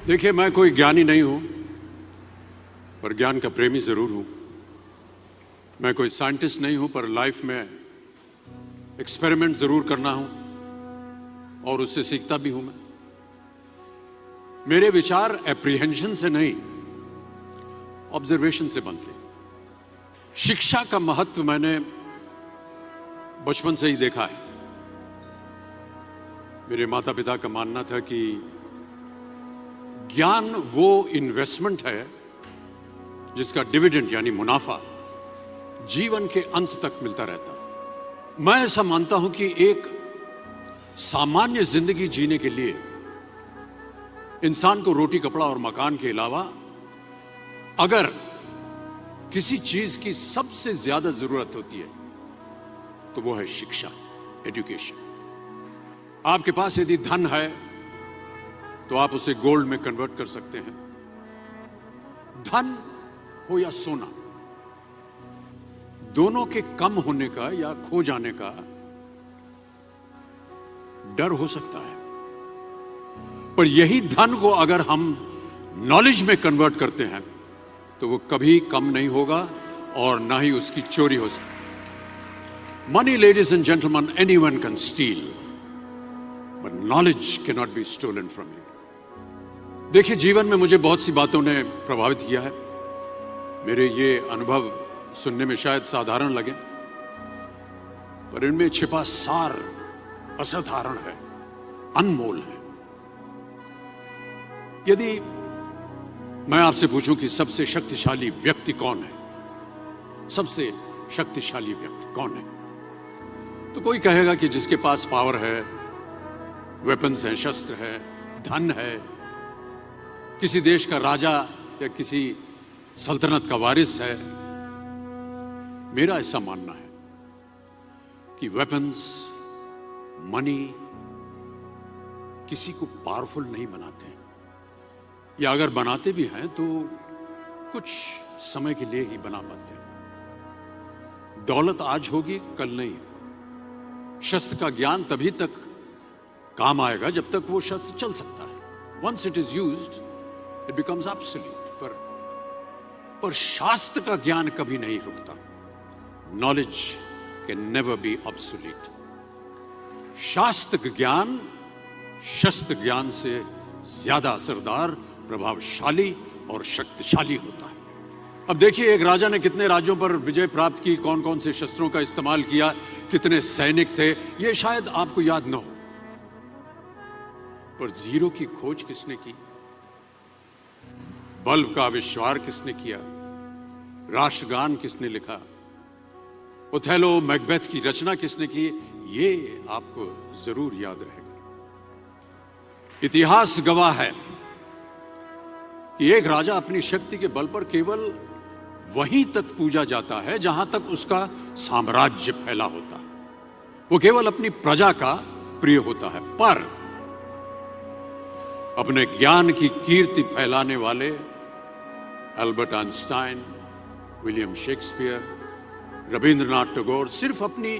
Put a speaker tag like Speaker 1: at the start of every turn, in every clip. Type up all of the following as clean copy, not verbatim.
Speaker 1: देखिए, मैं कोई ज्ञानी नहीं हूं, पर ज्ञान का प्रेमी जरूर हूं। मैं कोई साइंटिस्ट नहीं हूं, पर लाइफ में एक्सपेरिमेंट जरूर करना हूं और उससे सीखता भी हूं। मेरे विचार एप्रीहेंशन से नहीं, ऑब्जर्वेशन से बनते। शिक्षा का महत्व मैंने बचपन से ही देखा है। मेरे माता पिता का मानना था कि ज्ञान वो इन्वेस्टमेंट है जिसका डिविडेंड यानी मुनाफा जीवन के अंत तक मिलता रहता है। मैं ऐसा मानता हूं कि एक सामान्य जिंदगी जीने के लिए इंसान को रोटी कपड़ा और मकान के अलावा अगर किसी चीज की सबसे ज्यादा जरूरत होती है तो वो है शिक्षा, एजुकेशन। आपके पास यदि धन है तो आप उसे गोल्ड में कन्वर्ट कर सकते हैं। धन हो या सोना, दोनों के कम होने का या खो जाने का डर हो सकता है, पर यही धन को अगर हम नॉलेज में कन्वर्ट करते हैं तो वो कभी कम नहीं होगा और ना ही उसकी चोरी हो सकती। Money, ladies and gentleman, anyone can steal, but knowledge can not be stolen from you. देखिए, जीवन में मुझे बहुत सी बातों ने प्रभावित किया है। मेरे ये अनुभव सुनने में शायद साधारण लगे, पर इनमें छिपा सार असाधारण है, अनमोल है। यदि मैं आपसे पूछूं कि सबसे शक्तिशाली व्यक्ति कौन है, सबसे शक्तिशाली व्यक्ति कौन है, तो कोई कहेगा कि जिसके पास पावर है, वेपन्स हैं, शस्त्र है, धन है, किसी देश का राजा या किसी सल्तनत का वारिस है। मेरा ऐसा मानना है कि वेपन्स, मनी किसी को पावरफुल नहीं बनाते, या अगर बनाते भी हैं तो कुछ समय के लिए ही बना पाते हैं। दौलत आज होगी, कल नहीं। शस्त्र का ज्ञान तभी तक काम आएगा जब तक वो शस्त्र चल सकता है। Once it is used it becomes absolute. पर शास्त्र का ज्ञान कभी नहीं रुकता। Knowledge can never be obsolete. शास्त्र ज्ञान शस्त्र ज्ञान से ज्यादा असरदार, प्रभावशाली और शक्तिशाली होता है। अब देखिए, एक राजा ने कितने राज्यों पर विजय प्राप्त की, कौन कौन से शस्त्रों का इस्तेमाल किया, कितने सैनिक थे, यह शायद आपको याद न हो, पर जीरो की खोज किसने की, बल्ब का आविष्कार किसने किया, राष्ट्रगान किसने लिखा, ओथेलो, मैकबेथ की रचना किसने की, ये आपको जरूर याद रहेगा। इतिहास गवाह है कि एक राजा अपनी शक्ति के बल पर केवल वहीं तक पूजा जाता है जहां तक उसका साम्राज्य फैला होता है। वो केवल अपनी प्रजा का प्रिय होता है। पर अपने ज्ञान की कीर्ति फैलाने वाले Albert Einstein, William Shakespeare, Rabindranath Tagore सिर्फ अपनी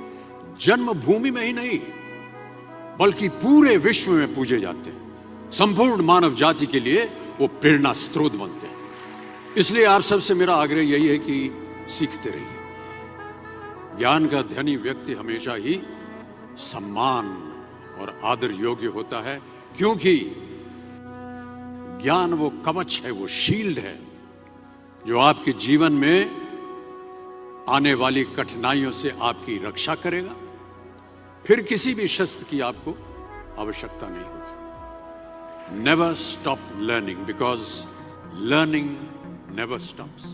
Speaker 1: जन्मभूमि में ही नहीं बल्कि पूरे विश्व में पूजे जाते हैं। संपूर्ण मानव जाति के लिए वो प्रेरणा स्रोत बनते हैं। इसलिए आप सबसे मेरा आग्रह यही है कि सीखते रहिए। ज्ञान का धनी व्यक्ति हमेशा ही सम्मान और आदर योग्य होता है, क्योंकि ज्ञान वो कवच है, वो शील्ड है जो आपके जीवन में आने वाली कठिनाइयों से आपकी रक्षा करेगा। फिर किसी भी शस्त्र की आपको आवश्यकता नहीं होगी। Never stop learning, because learning never stops.